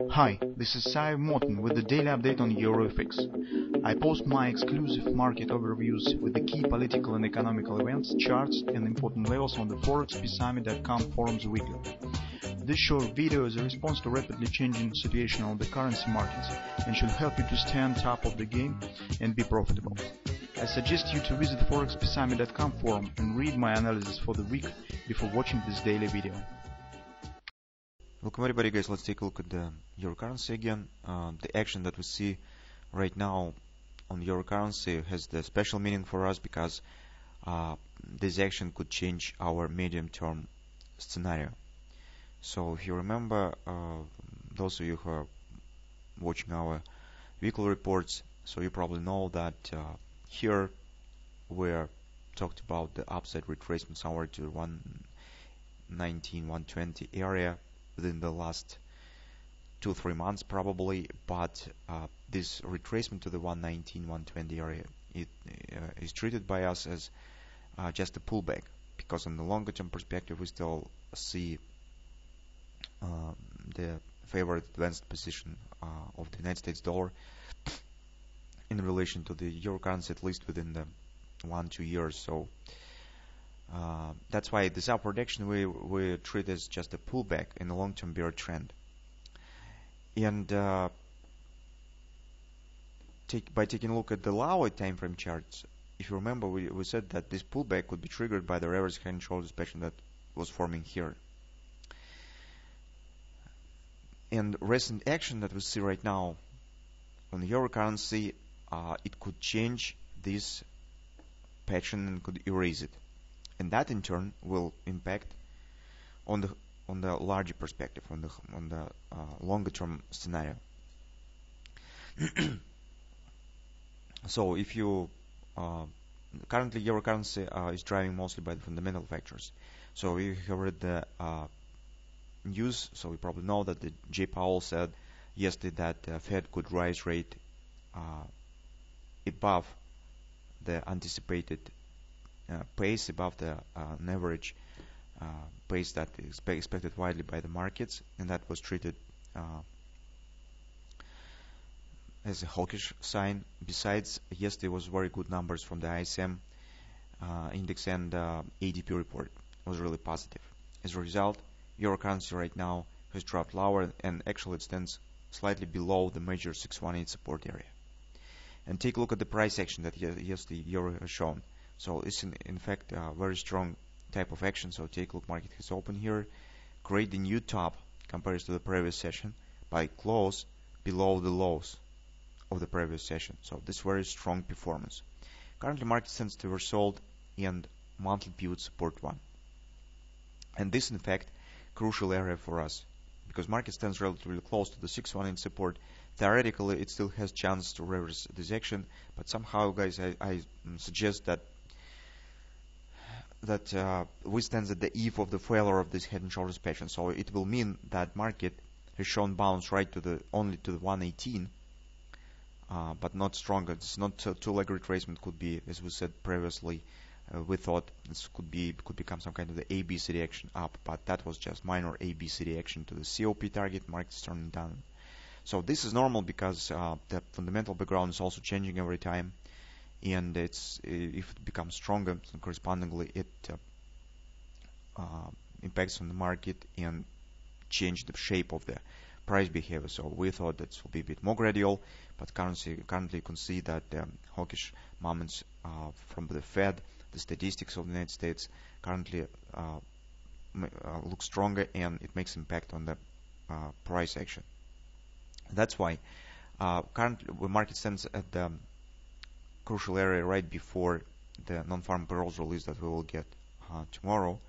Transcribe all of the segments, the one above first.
Hi, this is Sive Morten with the daily update on EURUFX. I post my exclusive market overviews with the key political and economical events, charts and important levels on the ForexPeaceArmy.com forums weekly. This short video is a response to rapidly changing situation on the currency markets and should help you to stay on top of the game and be profitable. I suggest you to visit ForexPeaceArmy.com forum and read my analysis for the week before watching this daily video. Welcome everybody, guys. Let's take a look at the euro currency again. The action that we see right now on euro currency has the special meaning for us because this action could change our medium-term scenario. So if you remember, those of you who are watching our weekly reports, so you probably know that here we talked about the upside retracement somewhere to 119, 120 area within the last 2-3 months probably, but this retracement to the 119, 120 area is treated by us as just a pullback, because on the longer term perspective we still see the favored advanced position of the United States dollar in relation to the euro currency, at least within the 1-2 years. So that's why this upward action we treat as just a pullback in the long-term bear trend. And by taking a look at the lower time frame charts, if you remember, we said that this pullback would be triggered by the reverse head and shoulders pattern that was forming here. And recent action that we see right now on the euro currency, it could change this pattern and could erase it. And that in turn will impact on the larger perspective, on the longer term scenario. So if you currently euro currency is driving mostly by the fundamental factors. So if you have read the news, so you probably know that the J. Powell said yesterday that Fed could raise rate above the anticipated pace, above the average pace that is expected widely by the markets, and that was treated as a hawkish sign. Besides, yesterday was very good numbers from the ISM index, and ADP report was really positive. As a result, euro currency right now has dropped lower, and actually it stands slightly below the major 618 support area. And take a look at the price action that yesterday euro has shown. So it's in fact a very strong type of action. So take a look, market has opened here, create a new top compared to the previous session by close below the lows of the previous session. So this very strong performance. Currently market stands to oversold and monthly pivot support 1. And this in fact crucial area for us, because market stands relatively close to the 618 support. Theoretically it still has chance to reverse this action, but somehow, guys, I suggest that we stand at the eve of the failure of this head and shoulders pattern. So it will mean that market has shown bounce right to only to the 118, but not stronger. It's not two-leg retracement. Could be, as we said previously, we thought this could become some kind of the ABC reaction up, but that was just minor ABC reaction to the COP target. Market is turning down. So this is normal because the fundamental background is also changing every time. And if it becomes stronger, so correspondingly it impacts on the market and change the shape of the price behavior. So we thought that will be a bit more gradual, but currently you can see that hawkish moments from the Fed, the statistics of the United States currently look stronger, and it makes impact on the price action. That's why currently the market stands at the crucial area right before the non-farm payrolls release that we will get tomorrow,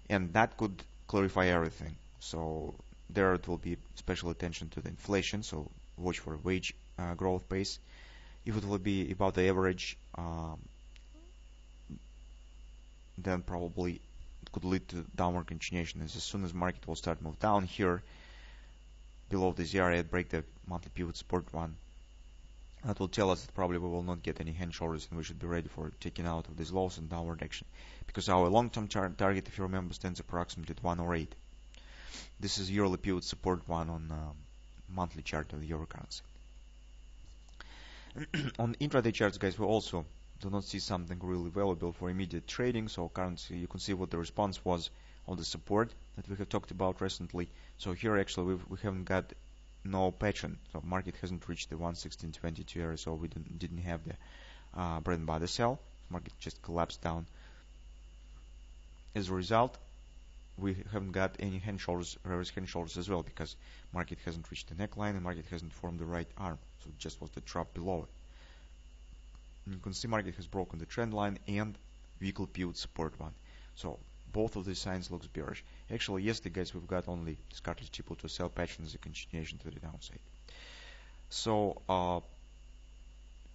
and that could clarify everything. So there it will be special attention to the inflation, so watch for wage growth pace. If it will be above the average, then probably it could lead to downward continuation. As soon as market will start move down here below this area, break the monthly pivot support 1, that will tell us that probably we will not get any hand shoulders, and we should be ready for taking out of these lows and downward action, because our long-term target, if you remember, stands approximately at 108. This is yearly pivot support 1 on monthly chart of the euro currency. On intraday charts, guys, we also do not see something really valuable for immediate trading. So currently, you can see what the response was on the support that we have talked about recently. So here, actually, we haven't got no pattern. So market hasn't reached the 116.22 area, so we didn't have the bread and butter sell. Market just collapsed down. As a result, we haven't got any hand shoulders, reverse hand shoulders as well, because market hasn't reached the neckline and market hasn't formed the right arm. So it just was the drop below it. And you can see market has broken the trend line and weekly pivot support one. So both of these signs looks bearish. Actually, yesterday, guys, we've got only this cartilage tipo to sell pattern as a continuation to the downside. So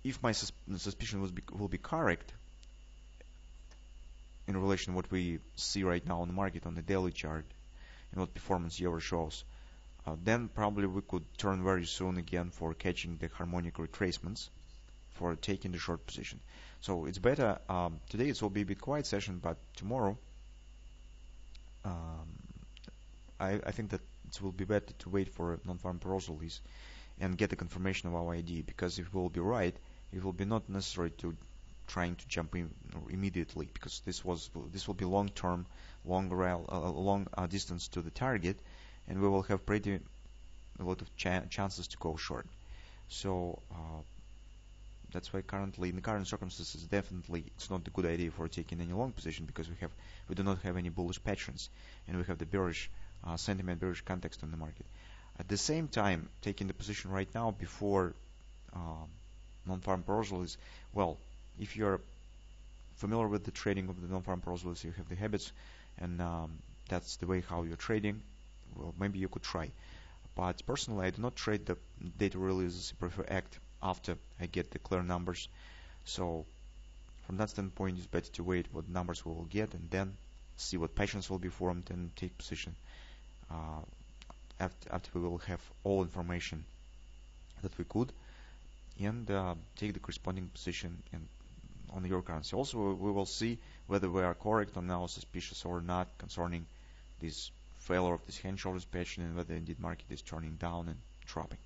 if my suspicion will be correct in relation to what we see right now on the market on the daily chart and what performance euro shows, then probably we could turn very soon again for catching the harmonic retracements for taking the short position. So it's better, today it will be a bit quiet session, but tomorrow I think that it will be better to wait for non-farm payroll release and get a confirmation of our idea, because if we will be right, it will be not necessary to trying to jump in immediately, because this will be long-term, long distance to the target, and we will have a lot of chances to go short. So that's why currently, in the current circumstances, definitely it's not a good idea for taking any long position, because we do not have any bullish patterns, and we have the bearish sentiment, bearish context in the market. At the same time, taking the position right now before non-farm payroll is, well, if you're familiar with the trading of the non-farm payroll, you have the habits, and that's the way how you're trading, well, maybe you could try. But personally, I do not trade the data releases. I prefer act after I get the clear numbers. So from that standpoint, it's better to wait what numbers we will get and then see what patterns will be formed and take position after we will have all information that we could, and take the corresponding position on the euro currency. Also, we will see whether we are correct on our suspicious or not concerning this failure of this hand shoulders pattern, and whether indeed market is turning down and dropping.